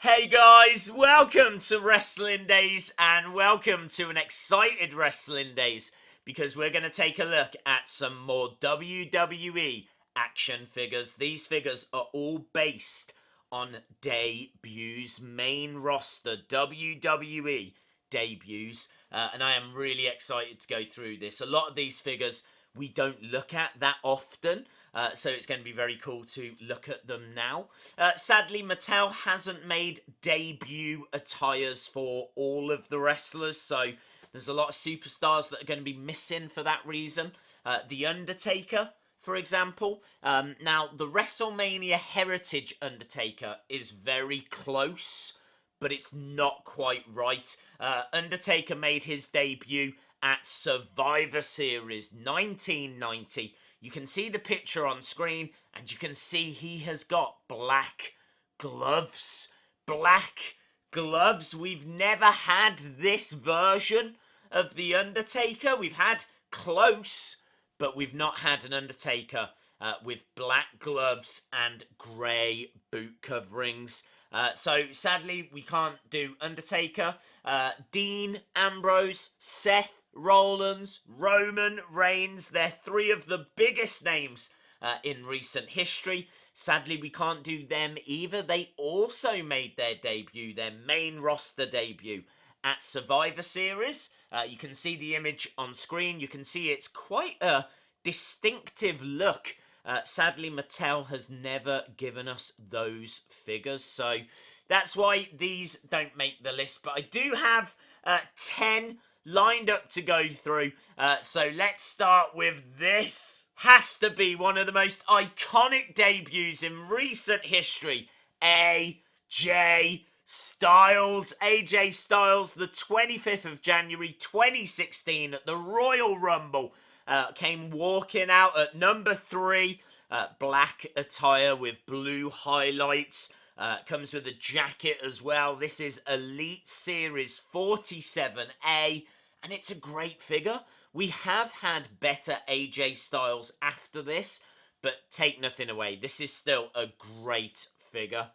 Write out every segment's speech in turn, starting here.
Hey guys, welcome to Wrestling Days and welcome to an excited Wrestling Days because we're going to take a look at some more WWE action figures. These figures are all based on debuts, main roster WWE debuts, and I am really excited to go through this. A lot of these figures we don't look at that often. So it's going to be very cool to look at them now. Sadly, Mattel hasn't made debut attires for all of the wrestlers, so there's a lot of superstars that are going to be missing for that reason. The Undertaker, for example. Now, the WrestleMania Heritage Undertaker is very close, but it's not quite right. Undertaker made his debut at Survivor Series 1990. You can see the picture on screen, and you can see he has got black gloves. Black gloves. We've never had this version of The Undertaker. We've had close, but we've not had an Undertaker with black gloves and grey boot coverings. So sadly, we can't do Undertaker. Dean Ambrose, Seth Rollins, Roman Reigns, they're three of the biggest names in recent history. Sadly, we can't do them either. They also made their debut, their main roster debut, at Survivor Series. You can see the image on screen. You can see it's quite a distinctive look. Sadly, Mattel has never given us those figures, so that's why these don't make the list. But I do have 10 lined up to go through. So let's start with this. Has to be one of the most iconic debuts in recent history. AJ Styles. AJ Styles, the 25th of January 2016 at the Royal Rumble. Came walking out at number 3. Black attire with blue highlights. Comes with a jacket as well. This is Elite Series 47A. And it's a great figure. We have had better AJ Styles after this, but take nothing away. This is still a great figure.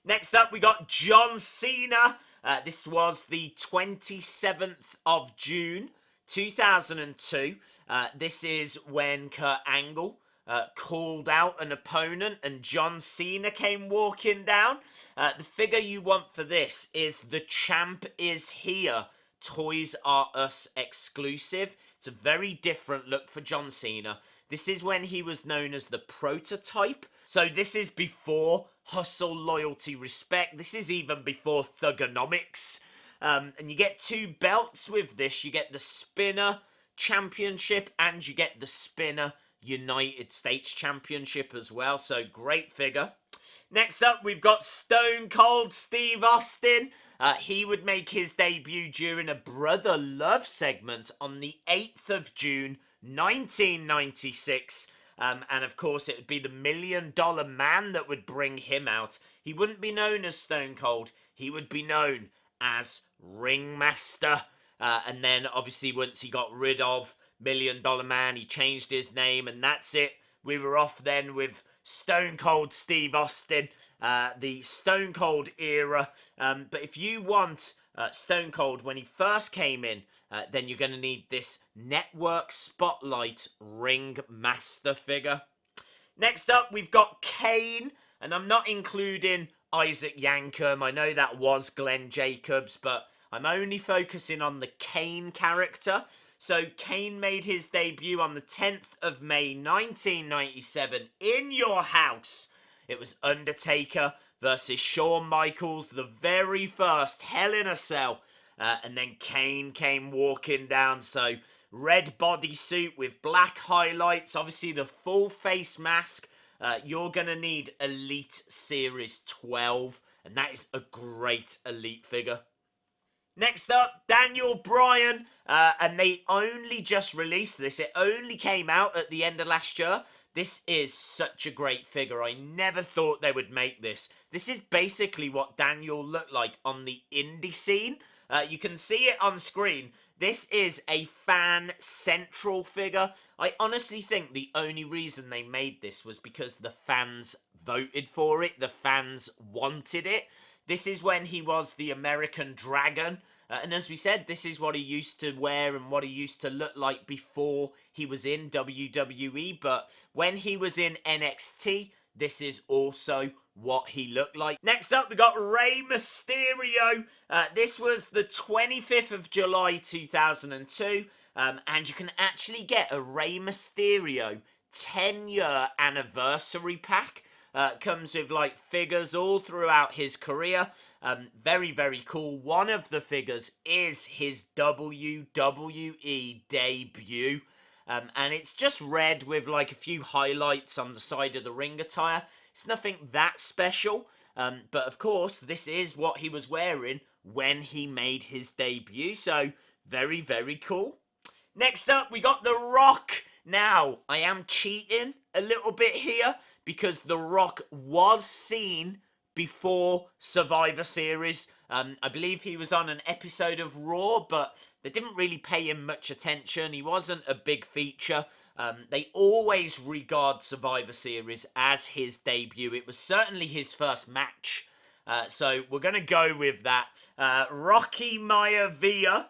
Next up, we got John Cena. This was the 27th of June, 2002. This is when Kurt Angle called out an opponent and John Cena came walking down. The figure you want for this is The Champ Is Here Toys R Us exclusive. It's a very different look for John Cena. This is when he was known as the Prototype. So this is before Hustle, Loyalty, Respect. This is even before Thugonomics. And you get 2 belts with this. You get the Spinner Championship and you get the Spinner United States Championship as well. So great figure. Next up, we've got Stone Cold Steve Austin. He would make his debut during a Brother Love segment on the 8th of June, 1996. And of course, it would be the $1 Million Man that would bring him out. He wouldn't be known as Stone Cold. He would be known as Ringmaster. And then, obviously, once he got rid of $1 Million Man, he changed his name, and that's it. We were off then with Stone Cold Steve Austin, the Stone Cold era. But if you want Stone Cold when he first came in, then you're going to need this Network Spotlight Ringmaster figure. Next up, we've got Kane, and I'm not including Isaac Yankem. I know that was Glenn Jacobs, but I'm only focusing on the Kane character. So Kane made his debut on the 10th of May 1997 in your house. It was Undertaker versus Shawn Michaels, the very first Hell in a Cell. And then Kane came walking down. So red bodysuit with black highlights. Obviously the full face mask. You're going to need Elite Series 12. And that is a great Elite figure. Next up, Daniel Bryan, and they only just released this. It only came out at the end of last year. This is such a great figure. I never thought they would make this. This is basically what Daniel looked like on the indie scene. You can see it on screen. This is a fan central figure. I honestly think the only reason they made this was because the fans voted for it. The fans wanted it. This is when he was the American Dragon. And as we said, this is what he used to wear and what he used to look like before he was in WWE. But when he was in NXT, this is also what he looked like. Next up, we got Rey Mysterio. This was the 25th of July 2002. And you can actually get a Rey Mysterio 10-year anniversary pack. Comes with like figures all throughout his career. Very, very cool. One of the figures is his WWE debut. And it's just red with like a few highlights on the side of the ring attire. It's nothing that special. But of course, this is what he was wearing when he made his debut. So very, very cool. Next up, we got The Rock. Now, I am cheating a little bit here because The Rock was seen before Survivor Series. I believe he was on an episode of Raw, but they didn't really pay him much attention. He wasn't a big feature. They always regard Survivor Series as his debut. It was certainly his first match. So we're going to go with that. Rocky Maivia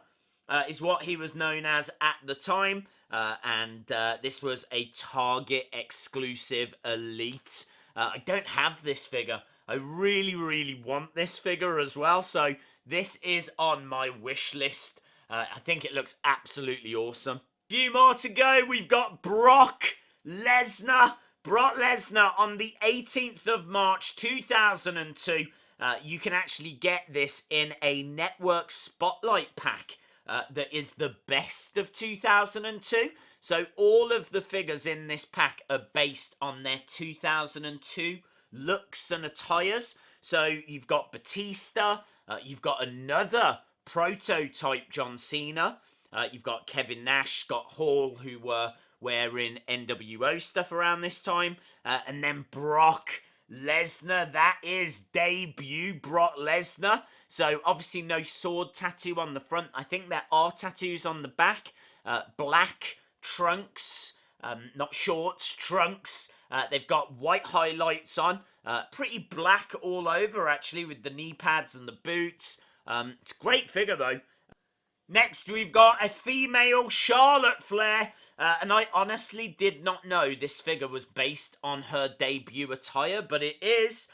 is what he was known as at the time. And this was a Target exclusive Elite. I don't have this figure. I really, really want this figure as well. So this is on my wish list. I think it looks absolutely awesome. Few more to go. We've got Brock Lesnar. Brock Lesnar on the 18th of March 2002. You can actually get this in a Network Spotlight pack. That is the best of 2002. So all of the figures in this pack are based on their 2002 looks and attires. So you've got Batista, you've got another prototype John Cena, you've got Kevin Nash, Scott Hall, who were wearing NWO stuff around this time, and then Brock Lesnar. That is debut Brock Lesnar. So obviously no sword tattoo on the front. I think there are tattoos on the back. Black trunks, not shorts, trunks. They've got white highlights on. Pretty black all over actually with the knee pads and the boots. It's a great figure though. Next, we've got a female Charlotte Flair. And I honestly did not know this figure was based on her debut attire, but it is.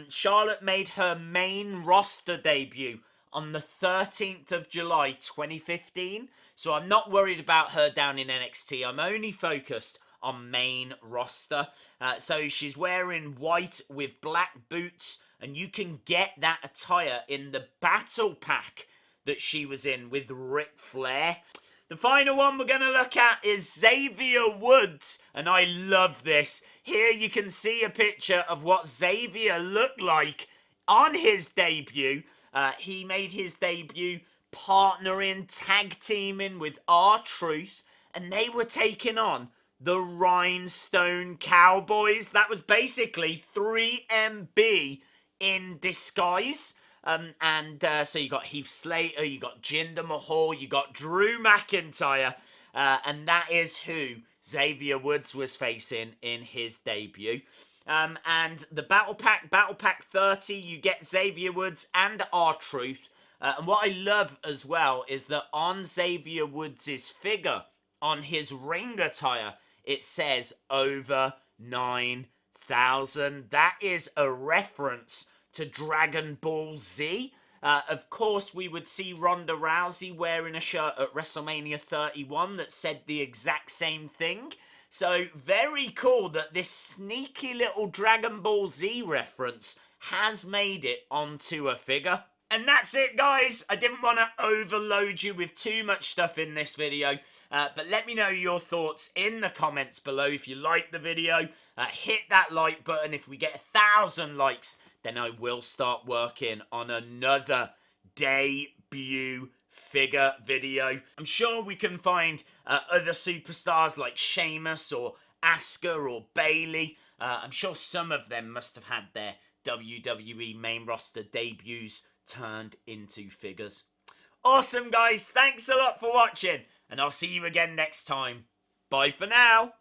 Charlotte made her main roster debut on the 13th of July 2015. So I'm not worried about her down in NXT. I'm only focused on main roster. So she's wearing white with black boots, and you can get that attire in the battle pack that she was in with Ric Flair. The final one we're going to look at is Xavier Woods, and I love this. Here you can see a picture of what Xavier looked like on his debut. He made his debut partnering, tag teaming with R Truth, and they were taking on the Rhinestone Cowboys. That was basically 3MB in disguise. So you got Heath Slater, you got Jinder Mahal, you got Drew McIntyre, and that is who Xavier Woods was facing in his debut. And the Battle Pack 30, you get Xavier Woods and R Truth. And what I love as well is that on Xavier Woods' figure, on his ring attire, it says over 9,000. That is a reference to Dragon Ball Z. Of course, we would see Ronda Rousey wearing a shirt at WrestleMania 31 that said the exact same thing. So, very cool that this sneaky little Dragon Ball Z reference has made it onto a figure. And that's it, guys. I didn't want to overload you with too much stuff in this video. But let me know your thoughts in the comments below. If you like the video, hit that like button. If we get 1,000 likes, then I will start working on another debut figure video. I'm sure we can find other superstars like Sheamus or Asuka or Bayley. I'm sure some of them must have had their WWE main roster debuts turned into figures. Awesome, guys. Thanks a lot for watching, and I'll see you again next time. Bye for now.